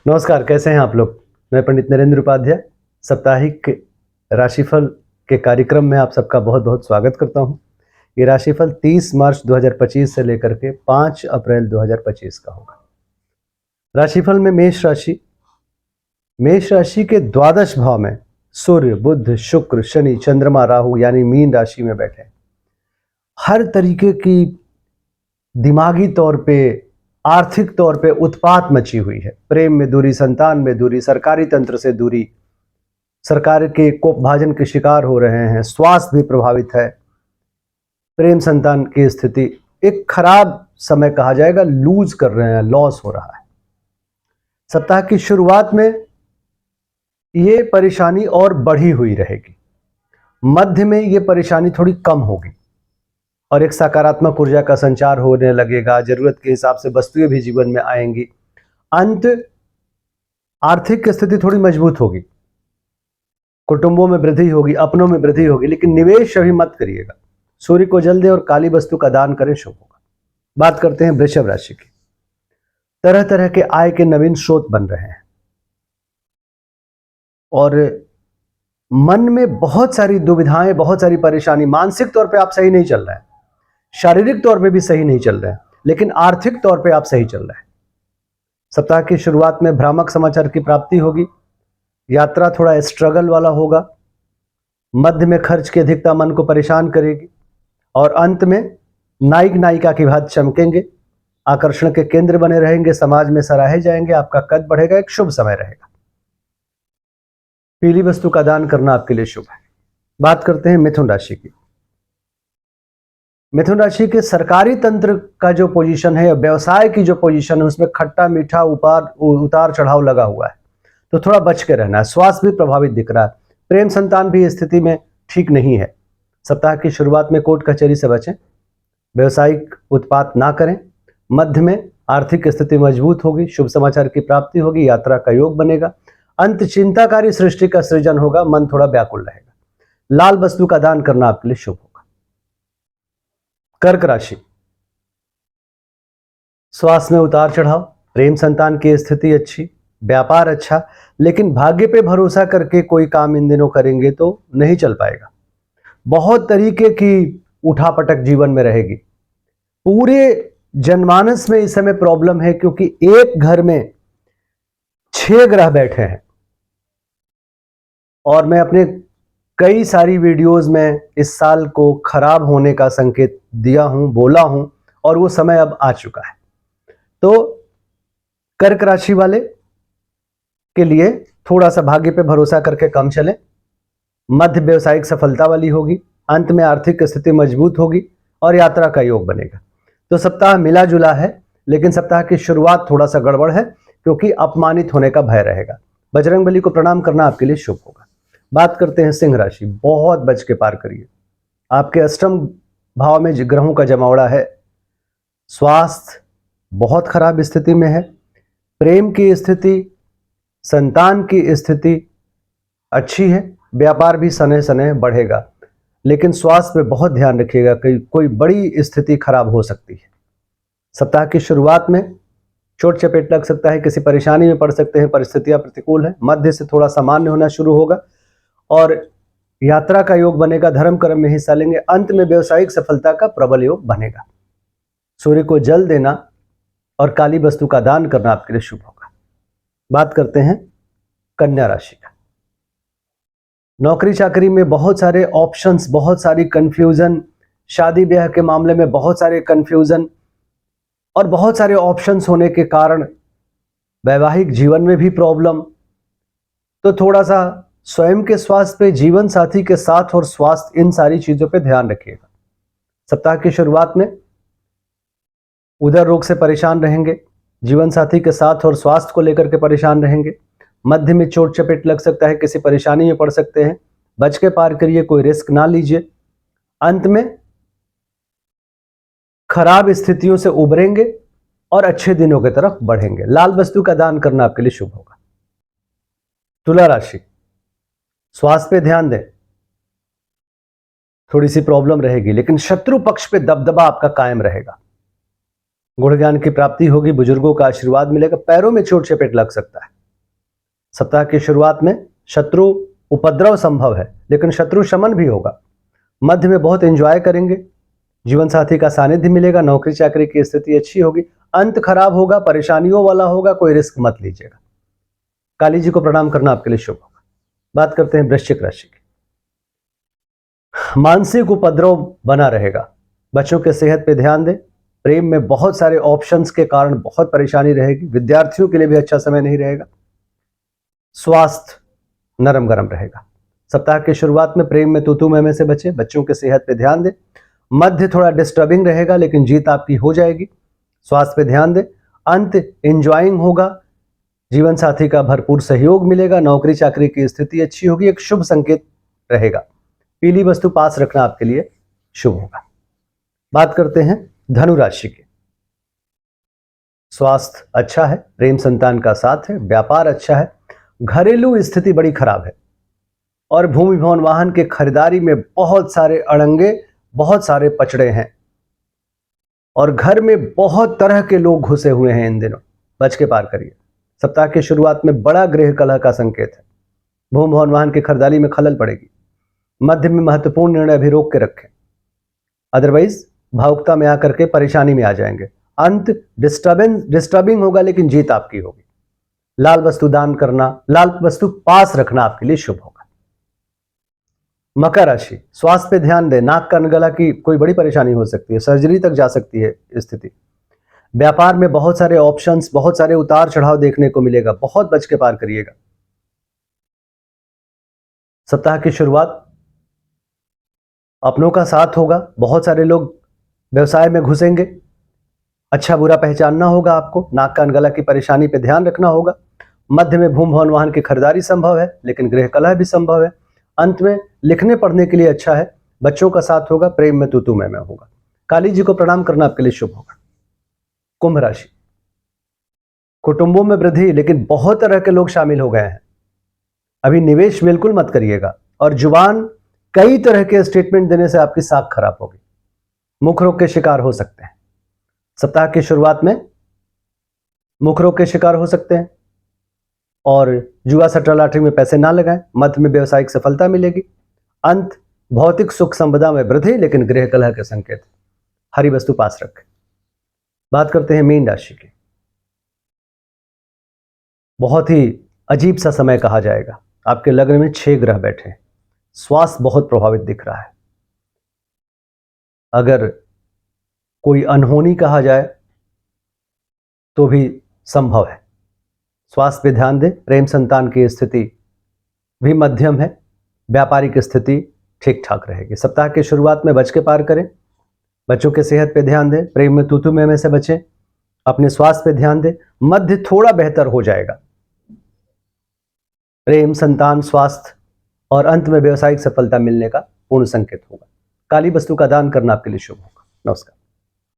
नमस्कार, कैसे हैं आप लोग। मैं पंडित नरेंद्र उपाध्याय साप्ताहिक राशिफल के कार्यक्रम में आप सबका बहुत बहुत स्वागत करता हूं। ये राशिफल 30 मार्च 2025 से लेकर के 5 अप्रैल 2025 का होगा। राशिफल में मेष राशि के द्वादश भाव में सूर्य, बुध, शुक्र, शनि, चंद्रमा, राहु यानी मीन राशि में बैठे। हर तरीके की दिमागी तौर पे, आर्थिक तौर पे उत्पात मची हुई है। प्रेम में दूरी, संतान में दूरी, सरकारी तंत्र से दूरी, सरकार के कोपभाजन के शिकार हो रहे हैं, स्वास्थ्य भी प्रभावित है, प्रेम संतान की स्थिति एक खराब समय कहा जाएगा, लूज कर रहे हैं, लॉस हो रहा है। सप्ताह की शुरुआत में ये परेशानी और बढ़ी हुई रहेगी, मध्य में ये परेशानी थोड़ी कम होगी और एक सकारात्मक ऊर्जा का संचार होने लगेगा। जरूरत के हिसाब से वस्तुएं भी जीवन में आएंगी। अंत आर्थिक स्थिति थोड़ी मजबूत होगी, कुटुंबों में वृद्धि होगी, अपनों में वृद्धि होगी, लेकिन निवेश अभी मत करिएगा। सूर्य को जल दें और काली वस्तु का दान करें, शुभ होगा। बात करते हैं वृषभ राशि की। तरह तरह के आय के नवीन स्रोत बन रहे हैं और मन में बहुत सारी दुविधाएं, बहुत सारी परेशानी। मानसिक तौर पे आप सही नहीं चल रहे हैं, शारीरिक तौर पे भी सही नहीं चल रहे हैं, लेकिन आर्थिक तौर पे आप सही चल रहे हैं। सप्ताह की शुरुआत में भ्रामक समाचार की प्राप्ति होगी, यात्रा थोड़ा स्ट्रगल वाला होगा, मध्य में खर्च की अधिकता मन को परेशान करेगी और अंत में नायक नायिका की भांति चमकेंगे, आकर्षण के केंद्र बने रहेंगे, समाज में सराहे जाएंगे, आपका कद बढ़ेगा, एक शुभ समय रहेगा। पीली वस्तु का दान करना आपके लिए शुभ है। बात करते हैं मिथुन राशि की। मिथुन राशि के सरकारी तंत्र का जो पोजीशन है, व्यवसाय की जो पोजीशन है, उसमें खट्टा मीठा उतार चढ़ाव लगा हुआ है, तो थोड़ा बच के रहना है। स्वास्थ्य भी प्रभावित दिख रहा है, प्रेम संतान भी स्थिति में ठीक नहीं है। सप्ताह की शुरुआत में कोर्ट कचहरी से बचें, व्यवसायिक उत्पात ना करें। मध्य में आर्थिक स्थिति मजबूत होगी, शुभ समाचार की प्राप्ति होगी, यात्रा का योग बनेगा। अंत चिंताकारी सृष्टि का सृजन होगा, मन थोड़ा व्याकुल रहेगा। लाल वस्तु का दान करना आपके लिए शुभ होगा। कर्क राशि, स्वास्थ्य में उतार चढ़ाव, प्रेम संतान की स्थिति अच्छी, व्यापार अच्छा, लेकिन भाग्य पे भरोसा करके कोई काम इन दिनों करेंगे तो नहीं चल पाएगा। बहुत तरीके की उठापटक जीवन में रहेगी। पूरे जनमानस में इस समय प्रॉब्लम है, क्योंकि एक घर में 6 ग्रह बैठे हैं और मैं अपने कई सारी वीडियोस में इस साल को खराब होने का संकेत दिया हूं, बोला हूं, और वो समय अब आ चुका है। तो कर्क राशि वाले के लिए थोड़ा सा भाग्य पे भरोसा करके कम चले। मध्य व्यवसायिक सफलता वाली होगी, अंत में आर्थिक स्थिति मजबूत होगी और यात्रा का योग बनेगा। तो सप्ताह मिला जुला है, लेकिन सप्ताह की शुरुआत थोड़ा सा गड़बड़ है, क्योंकि अपमानित होने का भय रहेगा। बजरंगबली को प्रणाम करना आपके लिए शुभ होगा। बात करते हैं सिंह राशि। बहुत बच के पार करिए, आपके अष्टम भाव में ग्रहों का जमावड़ा है। स्वास्थ्य बहुत खराब स्थिति में है, प्रेम की स्थिति, संतान की स्थिति अच्छी है, व्यापार भी सने सने बढ़ेगा, लेकिन स्वास्थ्य पे बहुत ध्यान रखिएगा, कोई बड़ी स्थिति खराब हो सकती है। सप्ताह की शुरुआत में चोट चपेट लग सकता है, किसी परेशानी में पड़ सकते हैं, परिस्थितियां प्रतिकूल है। मध्य से थोड़ा सामान्य होना शुरू होगा और यात्रा का योग बनेगा, धर्म कर्म में हिस्सा लेंगे। अंत में व्यवसायिक सफलता का प्रबल योग बनेगा। सूर्य को जल देना और काली वस्तु का दान करना आपके लिए शुभ होगा। बात करते हैं कन्या राशि का। नौकरी चाकरी में बहुत सारे ऑप्शंस, बहुत सारी कंफ्यूजन, शादी ब्याह के मामले में बहुत सारे कंफ्यूजन और बहुत सारे ऑप्शंस होने के कारण वैवाहिक जीवन में भी प्रॉब्लम। तो थोड़ा सा स्वयं के स्वास्थ्य पे, जीवन साथी के साथ और स्वास्थ्य, इन सारी चीजों पे ध्यान रखिएगा। सप्ताह की शुरुआत में उदर रोग से परेशान रहेंगे, जीवन साथी के साथ और स्वास्थ्य को लेकर के परेशान रहेंगे। मध्य में चोट चपेट लग सकता है, किसी परेशानी में पड़ सकते हैं, बच के पार करिए, कोई रिस्क ना लीजिए। अंत में खराब स्थितियों से उबरेंगे और अच्छे दिनों की तरफ बढ़ेंगे। लाल वस्तु का दान करना आपके लिए शुभ होगा। तुला राशि, स्वास्थ्य पे ध्यान दें, थोड़ी सी प्रॉब्लम रहेगी, लेकिन शत्रु पक्ष पे दबदबा आपका कायम रहेगा। गुण ज्ञान की प्राप्ति होगी, बुजुर्गों का आशीर्वाद मिलेगा। पैरों में चोट चपेट लग सकता है, सप्ताह की शुरुआत में शत्रु उपद्रव संभव है, लेकिन शत्रु शमन भी होगा। मध्य में बहुत एंजॉय करेंगे, जीवन साथी का सानिध्य मिलेगा, नौकरी चाकरी की स्थिति अच्छी होगी। अंत खराब होगा, परेशानियों वाला होगा, कोई रिस्क मत लीजिएगा। काली जी को प्रणाम करना आपके लिए शुभ होगा। बात करते हैं वृश्चिक राशि की। मानसिक उपद्रव बना रहेगा, बच्चों के सेहत पे ध्यान दें। प्रेम में बहुत सारे ऑप्शंस के कारण बहुत परेशानी रहेगी, विद्यार्थियों के लिए भी अच्छा समय नहीं रहेगा। स्वास्थ्य नरम गरम रहेगा। सप्ताह की शुरुआत में प्रेम में तू मैं से बचे, बच्चों के सेहत पे ध्यान दें। मध्य थोड़ा डिस्टर्बिंग रहेगा, लेकिन जीत आपकी हो जाएगी। स्वास्थ्य पे ध्यान दें। अंत एंजॉइंग होगा, जीवन साथी का भरपूर सहयोग मिलेगा, नौकरी चाकरी की स्थिति अच्छी होगी, एक शुभ संकेत रहेगा। पीली वस्तु पास रखना आपके लिए शुभ होगा। बात करते हैं धनु राशि की। स्वास्थ्य अच्छा है, प्रेम संतान का साथ है, व्यापार अच्छा है, घरेलू स्थिति बड़ी खराब है और भूमि भवन वाहन के खरीदारी में बहुत सारे अड़ंगे, बहुत सारे पचड़े हैं और घर में बहुत तरह के लोग घुसे हुए हैं इन दिनों, बच के पार करिए। सप्ताह की शुरुआत में बड़ा गृह कलह का संकेत है, भूमि भवन वाहन की खरीदारी में खलल पड़ेगी। मध्य में महत्वपूर्ण निर्णय अभी रोक के रखें, अदरवाइज भावुकता में आकर के परेशानी में आ जाएंगे। अंत डिस्टर्बिंग होगा, लेकिन जीत आपकी होगी। लाल वस्तु दान करना, लाल वस्तु पास रखना आपके लिए शुभ होगा। मकर राशि, स्वास्थ्य पे ध्यान दें। नाक कान गला की कोई बड़ी परेशानी हो सकती है, सर्जरी तक जा सकती है स्थिति। व्यापार में बहुत सारे ऑप्शंस, बहुत सारे उतार चढ़ाव देखने को मिलेगा, बहुत बच के पार करिएगा। सप्ताह की शुरुआत अपनों का साथ होगा, बहुत सारे लोग व्यवसाय में घुसेंगे, अच्छा बुरा पहचानना होगा आपको। नाक कान गला की परेशानी पे ध्यान रखना होगा। मध्य में भूमि भवन वाहन की खरीदारी संभव है, लेकिन गृह कलह भी संभव है। अंत में लिखने पढ़ने के लिए अच्छा है, बच्चों का साथ होगा, प्रेम में तू मैं होगा। काली जी को प्रणाम करना आपके लिए शुभ होगा। कुंभ राशि, कुटुंबों में वृद्धि, लेकिन बहुत तरह के लोग शामिल हो गए हैं, अभी निवेश बिल्कुल मत करिएगा। और जुबान कई तरह के स्टेटमेंट देने से आपकी साख खराब होगी, मुख रोग के शिकार हो सकते हैं। सप्ताह की शुरुआत में मुख रोग के शिकार हो सकते हैं और जुआ सट्टा लॉटरी में पैसे ना लगाएं। मध्य में व्यवसायिक सफलता मिलेगी। अंत भौतिक सुख संपदा में वृद्धि, लेकिन गृह कलह के संकेत। हरी वस्तु पास रखें। बात करते हैं मीन राशि की। बहुत ही अजीब सा समय कहा जाएगा, आपके लग्न में 6 ग्रह बैठे हैं, स्वास्थ्य बहुत प्रभावित दिख रहा है। अगर कोई अनहोनी कहा जाए तो भी संभव है। स्वास्थ्य पे ध्यान दें। प्रेम संतान की स्थिति भी मध्यम है, व्यापारिक स्थिति ठीक ठाक रहेगी। सप्ताह की शुरुआत में बच के पार करें, बच्चों के सेहत पे ध्यान दें, प्रेम में तू मैं से बचें, अपने स्वास्थ्य पे ध्यान दें। मध्य थोड़ा बेहतर हो जाएगा, प्रेम संतान स्वास्थ्य और अंत में व्यवसायिक सफलता मिलने का पूर्ण संकेत होगा। काली वस्तु का दान करना आपके लिए शुभ होगा। नमस्कार।